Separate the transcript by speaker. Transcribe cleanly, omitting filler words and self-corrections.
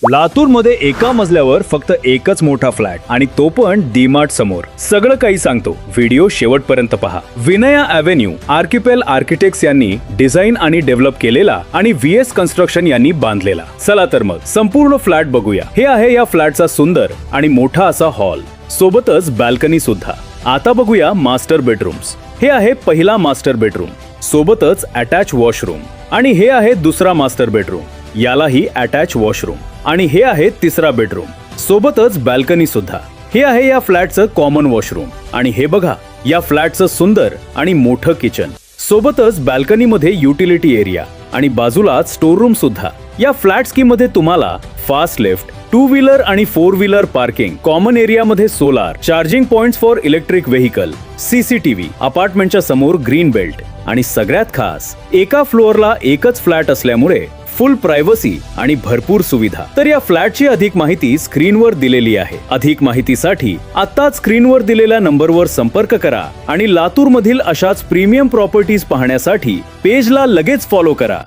Speaker 1: लातूर मध्ये एका मजल्यावर फक्त एकच मोठा फ्लॅट आणि तो पण डीमार्ट समोर. सगळं काही सांगतो, व्हिडिओ शेवटपर्यंत पहा. विनया एव्हेन्यू आर्किपेल आर्किटेक्ट्स यांनी डिझाईन आणि डेव्हलप केलेला आणि व्हीएस कन्स्ट्रक्शन यांनी बांधलेला. चला तर मग संपूर्ण फ्लॅट बघूया. हे आहे या फ्लॅटचा सुंदर आणि मोठा असा हॉल, सोबतच बॅल्कनी सुद्धा. आता बघूया मास्टर बेडरूम्स. हे आहे पहिला मास्टर बेडरूम, सोबतच अटॅच वॉशरूम. आणि हे आहे दुसरा मास्टर बेडरूम, यालाही अटॅच वॉशरूम. आणि हे आहे तिसरा बेडरूम, सोबतच बॅल्कनी सुद्धा. हे आहे या फ्लॅटचं कॉमन वॉशरूम. आणि हे बघा या फ्लॅटचं सुंदर आणि मोठं किचन, सोबतच बॅल्कनीमध्ये युटिलिटी एरिया आणि बाजूलाच स्टोर रूम सुद्धा. या फ्लॅट स्कीम मध्ये तुम्हाला फास्ट लिफ्ट, 2 व्हीलर आणि 4 व्हीलर पार्किंग, कॉमन एरियामध्ये solar, charging points for electric vehicle, CCTV, अपार्टमेंटच्या समोर ग्रीन बेल्ट आणि सगळ्यात खास एका फ्लोअरला एकच फ्लॅट असल्यामुळे फुल प्रायव्हसी आणि भरपूर सुविधा. तर या फ्लॅटची अधिक माहिती स्क्रीनवर दिलेली आहे. अधिक माहितीसाठी आत्ताच स्क्रीनवर दिलेल्या नंबरवर संपर्क करा आणि लातूर मधील अशाच प्रीमियम प्रॉपर्टीज पाहण्यासाठी पेजला लगेच फॉलो करा.